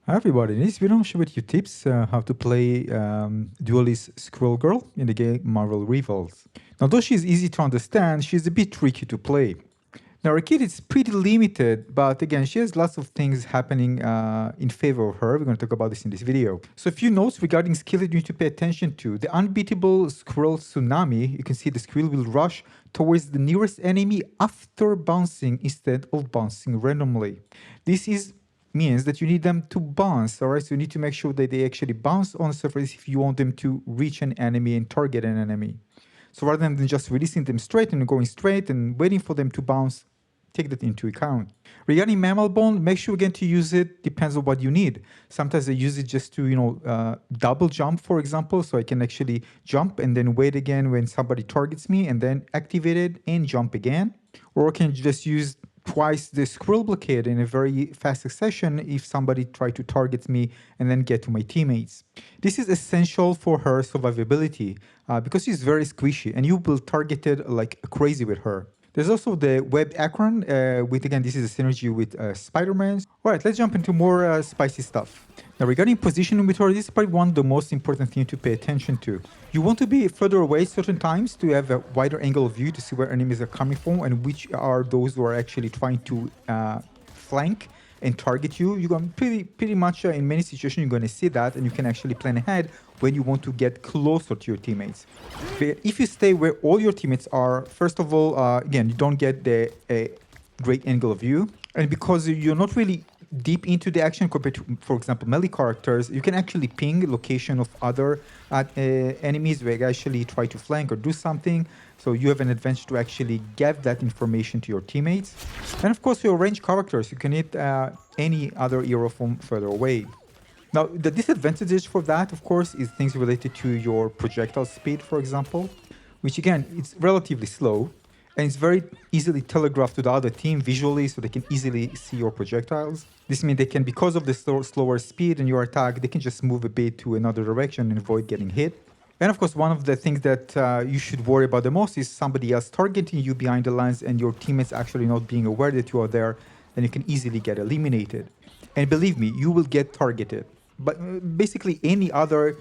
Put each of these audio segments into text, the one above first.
Hi everybody, in this video I'll share with you tips how to play duelist Squirrel Girl in the game Marvel Rivals. Now though she's easy to understand, she's a bit tricky to play. Now her kit is pretty limited, but again she has lots of things happening in favor of her. We're going to talk about this in this video. So a few notes regarding skill that you need to pay attention to. The unbeatable Squirrel Tsunami, you can see the squirrel will rush towards the nearest enemy after bouncing instead of bouncing randomly. This means that you need them to bounce, all right? So you need to make sure that they actually bounce on the surface if you want them to reach an enemy and target an enemy. So rather than just releasing them straight and going straight and waiting for them to bounce, take that into account. Regarding mammal bone, make sure again to use it, depends on what you need. Sometimes I use it just to, double jump, for example, so I can actually jump and then wait again when somebody targets me and then activate it and jump again. Or I can just use twice the squirrel blockade in a very fast succession if somebody tried to target me and then get to my teammates. This is essential for her survivability because she's very squishy and you will target it like crazy with her. There's also the web Akron, with again, this is a synergy with Spider-Man. All right, let's jump into more spicy stuff. Now, regarding positioning with her, this is probably one of the most important things to pay attention to. You want to be further away certain times to have a wider angle of view to see where enemies are coming from and which are those who are actually trying to flank and target you. You're going pretty much in many situations you're going to see that, and you can actually plan ahead when you want to get closer to your teammates. But if you stay where all your teammates are, first of all, again, you don't get the great angle of view, and because you're not really deep into the action compared to, for example, melee characters, you can actually ping location of other enemies where they actually try to flank or do something. So you have an advantage to actually give that information to your teammates. And of course, your ranged characters, you can hit any other hero from further away. Now, the disadvantages for that, of course, is things related to your projectile speed, for example, which again, it's relatively slow. And it's very easily telegraphed to the other team visually, so they can easily see your projectiles. This means they can, because of the slower speed in your attack, they can just move a bit to another direction and avoid getting hit. And of course, one of the things that you should worry about the most is somebody else targeting you behind the lines and your teammates actually not being aware that you are there, and you can easily get eliminated. And believe me, you will get targeted. But basically any other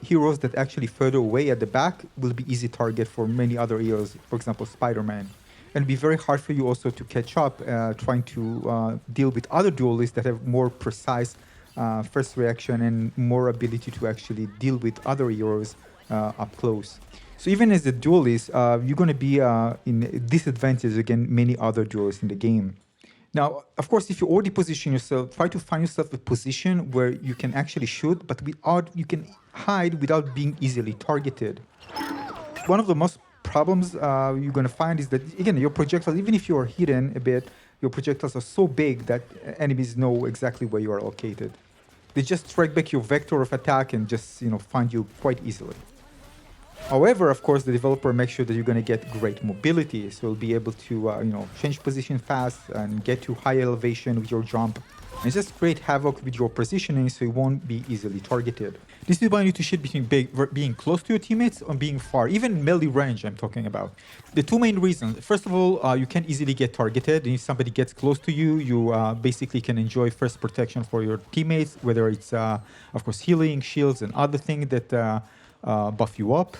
heroes that actually further away at the back will be easy target for many other heroes, for example, Spider-Man. And it'll be very hard for you also to catch up trying to deal with other duelists that have more precise first reaction and more ability to actually deal with other heroes up close. So even as a duelist, you're going to be in disadvantage against many other duelists in the game. Now, of course, if you already position yourself, try to find yourself a position where you can actually shoot, but you can hide without being easily targeted. One of the most problems you're going to find is that, again, your projectiles, even if you are hidden a bit, your projectiles are so big that enemies know exactly where you are located. They just track back your vector of attack and just find you quite easily. However, of course, the developer makes sure that you're going to get great mobility, so you'll be able to change position fast and get to high elevation with your jump. And just create havoc with your positioning so you won't be easily targeted. This is why you need to shift between being close to your teammates and being far, even melee range I'm talking about. The two main reasons. First of all, you can easily get targeted, and if somebody gets close to you, you basically can enjoy first protection for your teammates, whether it's, of course, healing, shields, and other things that buff you up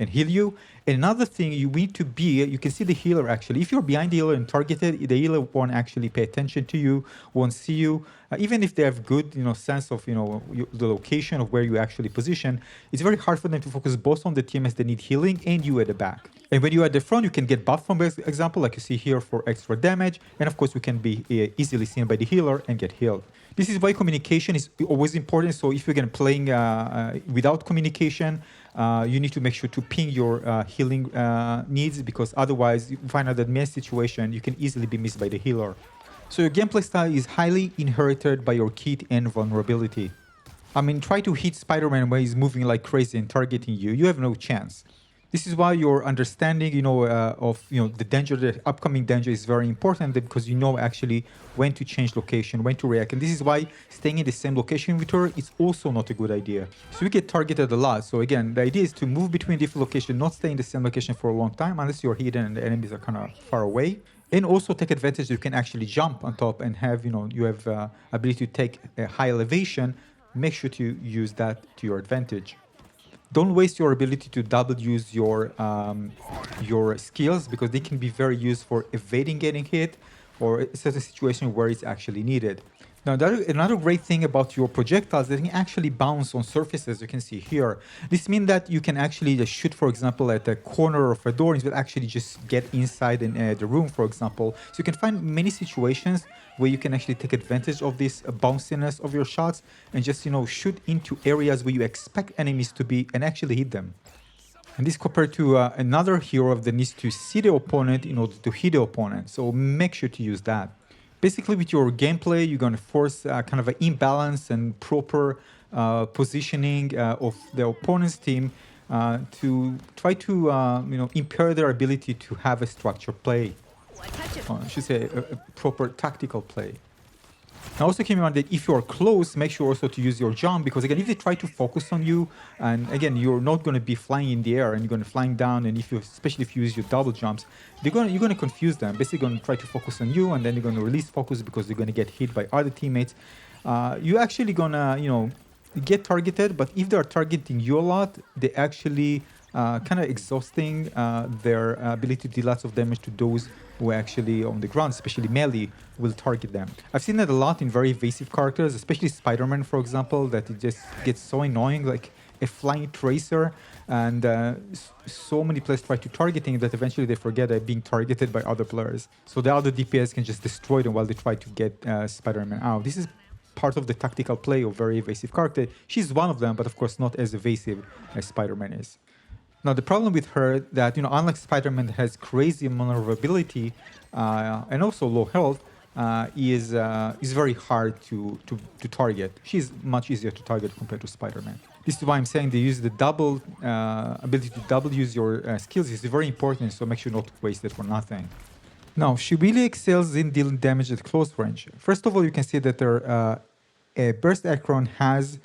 and heal you. And another thing you need to be, you can see the healer actually. If you're behind the healer and targeted, the healer won't actually pay attention to you, won't see you. Even if they have good sense of the location of where you actually position, it's very hard for them to focus both on the teammates that need healing and you at the back. And when you're at the front, you can get buffed from example, like you see here, for extra damage. And of course, you can be easily seen by the healer and get healed. This is why communication is always important. So if you're going to playing without communication, you need to make sure to ping your healing needs, because otherwise you find out that in many situations you can easily be missed by the healer. So your gameplay style is highly inherited by your kit and vulnerability. I mean, try to hit Spider-Man when he's moving like crazy and targeting you. You have no chance. This is why your understanding, of the danger, the upcoming danger, is very important, because you know actually when to change location, when to react. And this is why staying in the same location with her is also not a good idea. So we get targeted a lot. So again, the idea is to move between different locations, not stay in the same location for a long time unless you're hidden and the enemies are kind of far away. And also take advantage, you can actually jump on top and have, you have ability to take a high elevation. Make sure to use that to your advantage. Don't waste your ability to double use your skills, because they can be very used for evading getting hit or a certain situation where it's actually needed. Now, another great thing about your projectiles, they can actually bounce on surfaces, you can see here. This means that you can actually just shoot, for example, at a corner of a door, and it will actually just get inside in the room, for example. So you can find many situations where you can actually take advantage of this bounciness of your shots and just, shoot into areas where you expect enemies to be and actually hit them. And this compared to another hero that needs to see the opponent in order to hit the opponent. So make sure to use that. Basically, with your gameplay, you're going to force kind of an imbalance and proper positioning of the opponent's team to try to impair their ability to have a structured play. I should say a proper tactical play. Now also keep in mind that if you are close, make sure also to use your jump, because again, if they try to focus on you, and again, you're not going to be flying in the air and you're going to flying down, and especially if you use your double jumps, you're going to confuse them. Basically going to try to focus on you, and then you're going to release focus because you're going to get hit by other teammates. You're actually going to, get targeted, but if they're targeting you a lot, they actually kind of exhausting their ability to deal lots of damage to those who are actually on the ground, especially melee, will target them. I've seen that a lot in very evasive characters, especially Spider-Man, for example, that it just gets so annoying, like a flying tracer, and so many players try to targeting that eventually they forget they're being targeted by other players. So the other DPS can just destroy them while they try to get Spider-Man out. This is part of the tactical play of very evasive character. She's one of them, but of course not as evasive as Spider-Man is. Now, the problem with her that, unlike Spider-Man that has crazy maneuverability and also low health, is very hard to target. She's much easier to target compared to Spider-Man. This is why I'm saying they use the double ability to double use your skills is very important, so make sure not to waste it for nothing. Now, she really excels in dealing damage at close range. First of all, you can see that her burst acorn has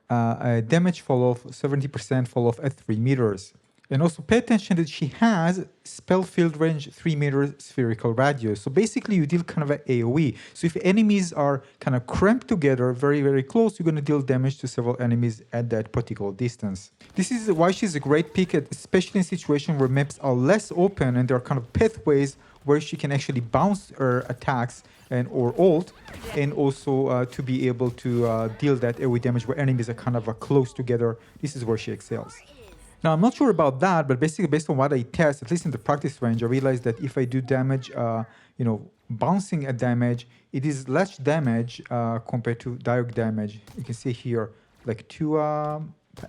a damage fall-off, 70% fall-off at 3 meters. And also pay attention that she has spell field range 3 meter spherical radius. So basically you deal kind of an AoE. So if enemies are kind of cramped together very, very close, you're going to deal damage to several enemies at that particular distance. This is why she's a great pick, especially in situations where maps are less open and there are kind of pathways where she can actually bounce her attacks or ult, and also to be able to deal that AoE damage where enemies are kind of close together. This is where she excels. Now, I'm not sure about that, but basically based on what I test, at least in the practice range, I realized that if I do damage, bouncing a damage, it is less damage compared to direct damage. You can see here, like 2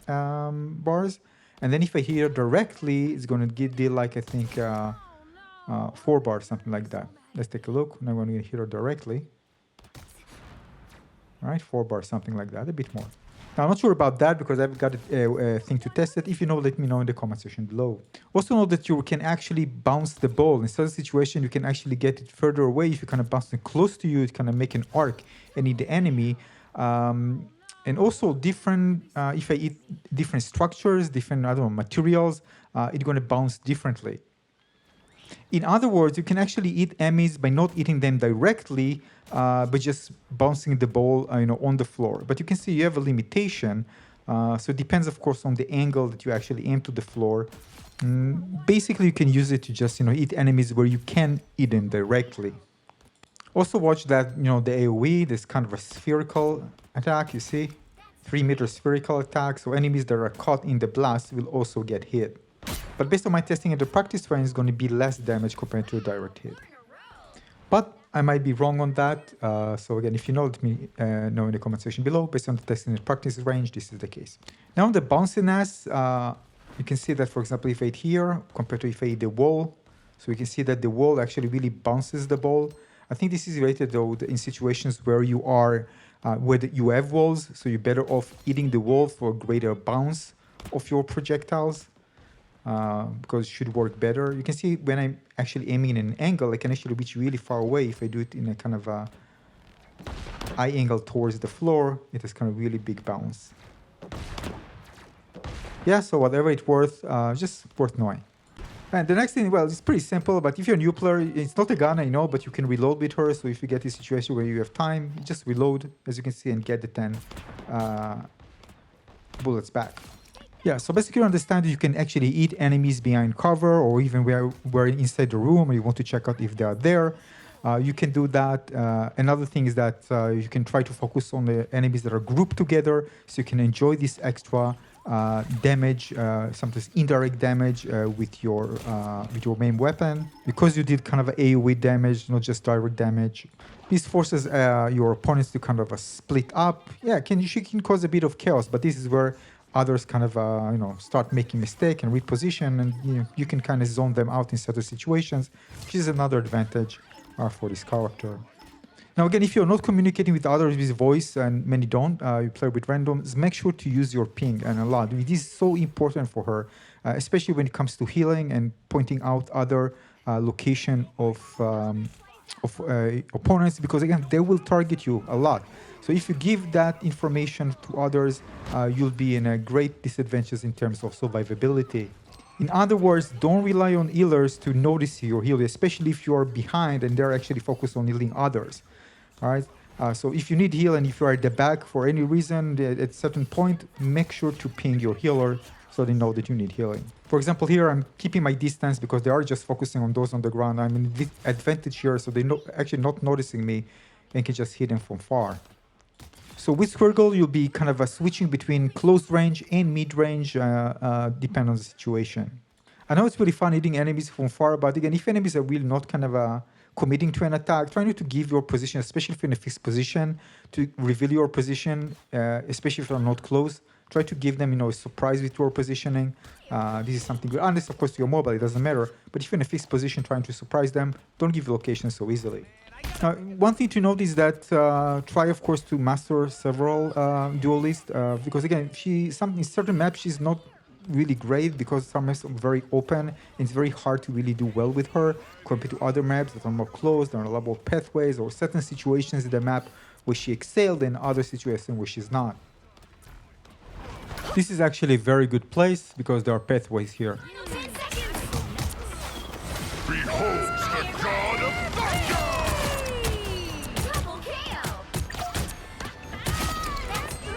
bars. And then if I hit directly, it's going to deal like, I think, 4 bars, something like that. Let's take a look. Now I'm going to hit her directly. All right, 4 bars, something like that, a bit more. Now, I'm not sure about that because I've got a thing to test it. If you know, let me know in the comment section below. Also know that you can actually bounce the ball. In such a situation, you can actually get it further away. If you kind of bounce it close to you, it kind of make an arc and hit the enemy. And also different, if I hit different structures, different, materials, it's going to bounce differently. In other words, you can actually hit enemies by not hitting them directly, but just bouncing the ball, on the floor. But you can see you have a limitation. So it depends, of course, on the angle that you actually aim to the floor. Basically, you can use it to just, hit enemies where you can hit them directly. Also watch that, the AoE, this kind of a spherical attack, you see? 3 meter spherical attack. So enemies that are caught in the blast will also get hit. But based on my testing in the practice range, it's going to be less damage compared to a direct hit. But I might be wrong on that. So again, if you know, let me know in the comment section below. Based on the testing in the practice range, this is the case. Now the bounciness, you can see that, for example, if I hit here compared to if I hit the wall. So you can see that the wall actually really bounces the ball. I think this is related though in situations where you are, where you have walls. So you're better off hitting the wall for a greater bounce of your projectiles. Because it should work better. You can see when I'm actually aiming in an angle, I can actually reach really far away. If I do it in a kind of a eye angle towards the floor, it has kind of really big bounce. Yeah, so whatever it's worth, just worth knowing. And the next thing, well, it's pretty simple, but if you're a new player, it's not a gun, I know, but you can reload with her. So if you get a situation where you have time, just reload, as you can see, and get the 10 uh, bullets back. Yeah, so basically you understand you can actually eat enemies behind cover, or even where we're inside the room and you want to check out if they are there. You can do that. Another thing is that you can try to focus on the enemies that are grouped together, so you can enjoy this extra damage, sometimes indirect damage with your main weapon, because you did kind of AoE damage, not just direct damage. This forces your opponents to kind of split up. Yeah, she can cause a bit of chaos, but this is where others kind of start making mistake and reposition, and you can kind of zone them out in certain situations, which is another advantage for this character. Now again, if you're not communicating with others with voice, and many don't, you play with randoms, make sure to use your ping and a lot. It is so important for her, especially when it comes to healing and pointing out other location of opponents, because again, they will target you a lot. So if you give that information to others, you'll be in a great disadvantage in terms of survivability. In other words, don't rely on healers to notice your heal, especially if you are behind and they're actually focused on healing others. All right. So if you need heal and if you are at the back for any reason at a certain point, make sure to ping your healer so they know that you need healing. For example, here I'm keeping my distance because they are just focusing on those on the ground. I'm in this advantage here, so they're actually not noticing me and can just hit them from far. So with Squirrel Girl, you'll be kind of switching between close range and mid range, depending on the situation. I know it's really fun hitting enemies from far, but again, if enemies are really not kind of committing to an attack, try not to give your position, especially if you're in a fixed position, to reveal your position, especially if you're not close. Try to give them, a surprise with your positioning. This is something good. Unless, of course, you're mobile, it doesn't matter. But if you're in a fixed position trying to surprise them, don't give locations so easily. One thing to note is that try, of course, to master several duelists, because again, in certain maps she's not really great because some maps are very open and it's very hard to really do well with her compared to other maps that are more closed. There are a lot more pathways or certain situations in the map where she excelled and other situations where she's not. This is actually a very good place because there are pathways here. Behold the god of thunder! Double KO! That's 3!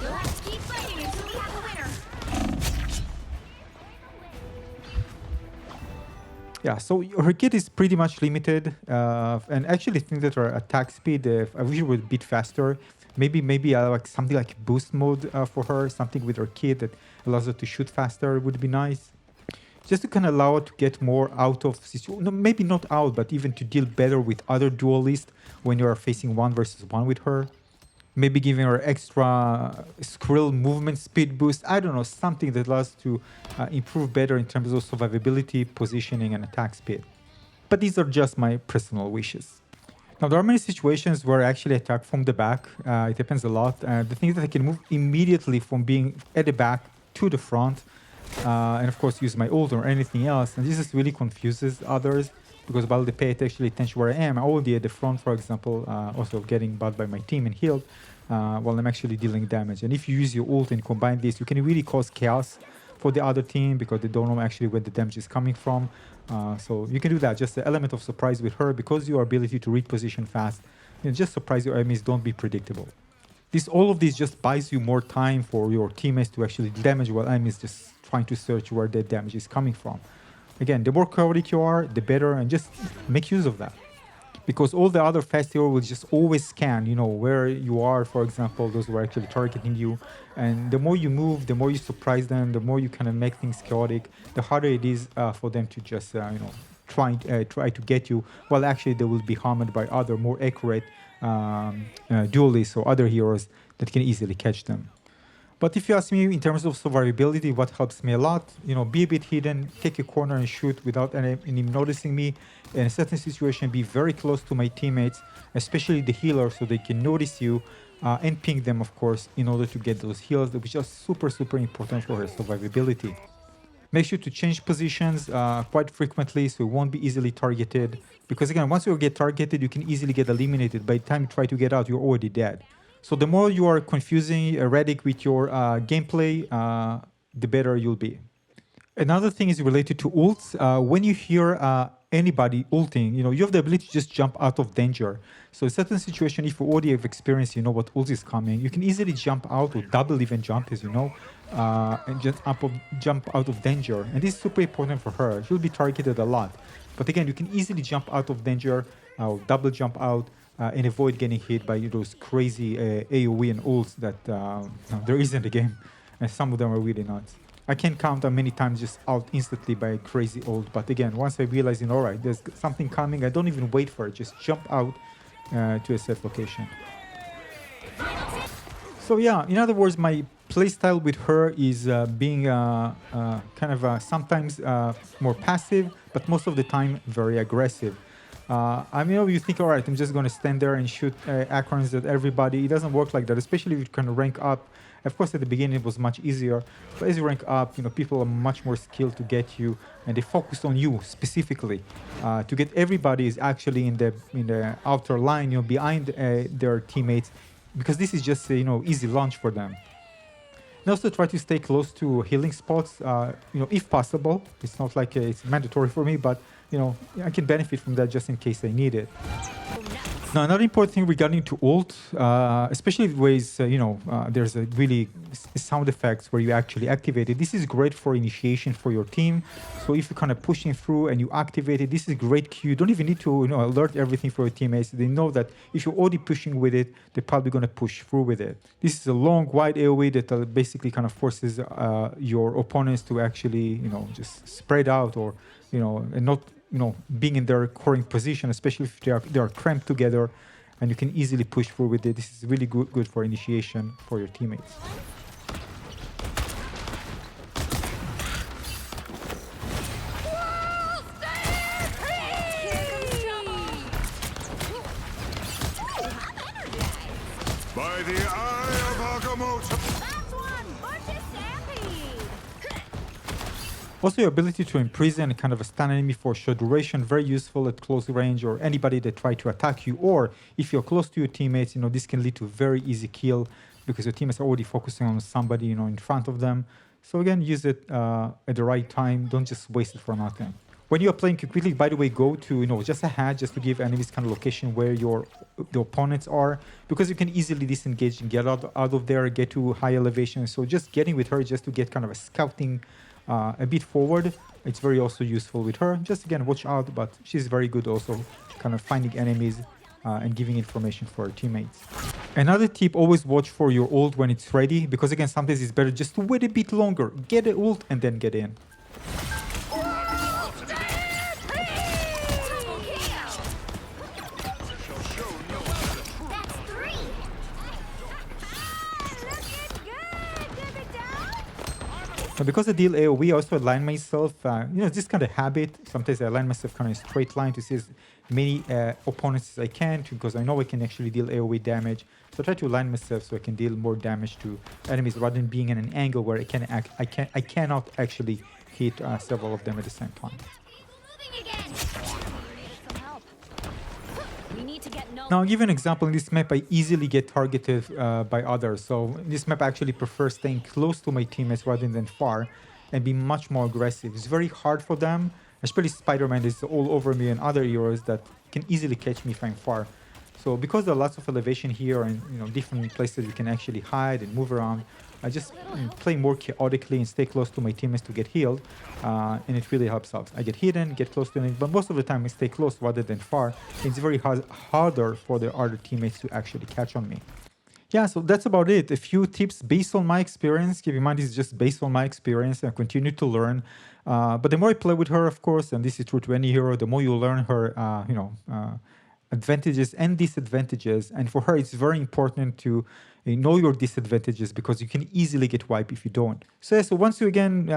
You'll have to keep fighting until we have a winner. Yeah, so her kit is pretty much limited, and actually think that her attack speed, I wish it would be a bit faster. Maybe like something like boost mode for her, something with her kit that allows her to shoot faster would be nice. Just to kind of allow her to get more out of situation. No, maybe not out, but even to deal better with other duelists when you are facing 1 versus 1 with her. Maybe giving her extra squirrel movement speed boost. I don't know, something that allows to improve better in terms of survivability, positioning, and attack speed. But these are just my personal wishes. Now, there are many situations where I actually attack from the back. It depends a lot. The thing is that I can move immediately from being at the back to the front, and of course use my ult or anything else. And this just really confuses others because while they pay actually attention where I am, I'm already at the front, for example, also getting bought by my team and healed while I'm actually dealing damage. And if you use your ult and combine this, you can really cause chaos for the other team because they don't know actually where the damage is coming from. So you can do that, just the element of surprise with her because your ability to reposition fast, just surprise your enemies, don't be predictable. All of this just buys you more time for your teammates to actually damage while enemies just trying to search where the damage is coming from. Again, the more chaotic you are, the better, and just make use of that. Because all the other fast heroes will just always scan, where you are, for example, those who are actually targeting you. And the more you move, the more you surprise them, the more you kind of make things chaotic, the harder it is for them to just, try to get you, while actually they will be harmed by other more accurate duelists or other heroes that can easily catch them. But if you ask me in terms of survivability, what helps me a lot, be a bit hidden, take a corner and shoot without any noticing me. In a certain situation, be very close to my teammates, especially the healer, so they can notice you, and ping them, of course, in order to get those heals, which are super, super important for her survivability. Make sure to change positions quite frequently so you won't be easily targeted. Because again, once you get targeted, you can easily get eliminated. By the time you try to get out, you're already dead. So the more you are confusing, erratic with your gameplay, the better you'll be. Another thing is related to ults. When you hear anybody ulting, you have the ability to just jump out of danger. So in certain situation, if you already have experience, you know what ult is coming, you can easily jump out or double even jump, as you know, and just jump out of danger. And this is super important for her. She'll be targeted a lot. But again, you can easily jump out of danger or double jump out and avoid getting hit by those crazy AoE and ults that there is in the game. And some of them are really nuts. I can't count how many times just out instantly by a crazy ult. But again, once I realize, all right, there's something coming, I don't even wait for it. Just jump out to a safe location. So yeah, in other words, my playstyle with her is being kind of sometimes more passive, but most of the time very aggressive. I mean, you think, all right, I'm just going to stand there and shoot acorns at everybody. It doesn't work like that, especially if you can rank up. Of course, at the beginning, it was much easier. But as you rank up, people are much more skilled to get you, and they focus on you specifically. To get everybody is actually in the outer line, behind their teammates, because this is just easy launch for them. And also try to stay close to healing spots, if possible. It's not like it's mandatory for me, but I can benefit from that just in case I need it. Now, another important thing regarding to ult, especially ways, there's a really sound effects where you actually activate it. This is great for initiation for your team. So if you're kind of pushing through and you activate it, this is a great cue. You don't even need to, alert everything for your teammates. They know that if you're already pushing with it, they're probably going to push through with it. This is a long, wide AoE that basically kind of forces your opponents to actually, just spread out or, and not being in their current position, especially if they are cramped together, and you can easily push through with it. This is really good for initiation for your teammates. By the eye of Agamotto! Last one! Marcus Stampede! Also, your ability to imprison and kind of a stun enemy for a short duration, very useful at close range or anybody that try to attack you. Or if you're close to your teammates, this can lead to very easy kill because your teammates are already focusing on somebody, in front of them. So again, use it at the right time. Don't just waste it for nothing. When you are playing, you quickly, by the way, go to just a hat just to give enemies kind of location where the opponents are, because you can easily disengage and get out of there, get to high elevation. So just getting with her just to get kind of a scouting a bit forward, it's very also useful with her. Just again, watch out, but she's very good also kind of finding enemies and giving information for her teammates. Another tip, always watch for your ult when it's ready, because again, sometimes it's better just to wait a bit longer, get the ult and then get in. Now, because I deal AoE, I also align myself, this kind of habit. Sometimes I align myself kind of in a straight line to see as many opponents as I can, because I know I can actually deal AoE damage. So I try to align myself so I can deal more damage to enemies rather than being in an angle where I cannot actually hit several of them at the same time. Now, I'll give you an example. In this map, I easily get targeted by others. So in this map, I actually prefer staying close to my teammates rather than far and be much more aggressive. It's very hard for them, especially Spider-Man is all over me and other heroes that can easily catch me if I'm far. So because there are lots of elevation here and different places you can actually hide and move around, I just play more chaotically and stay close to my teammates to get healed, and it really helps out. I get hidden, get close to them, but most of the time I stay close rather than far. It's very harder for the other teammates to actually catch on me. Yeah, so that's about it. A few tips based on my experience. Keep in mind, this is just based on my experience and I continue to learn. But the more I play with her, of course, and this is true to any hero, the more you learn her, advantages and disadvantages. And for her, it's very important to know your disadvantages because you can easily get wiped if you don't. So, once you again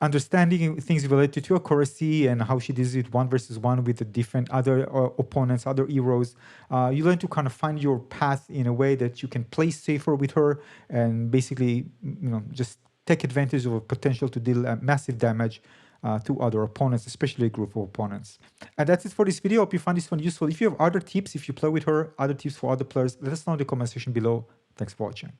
understanding things related to accuracy and how she deals with 1 versus 1 with the different other opponents, other heroes, you learn to kind of find your path in a way that you can play safer with her and basically, just take advantage of a potential to deal massive damage to other opponents, especially a group of opponents. And that's it for this video. Hope you find this one useful. If you have other tips, if you play with her, other tips for other players, let us know in the comment section below. Thanks for watching.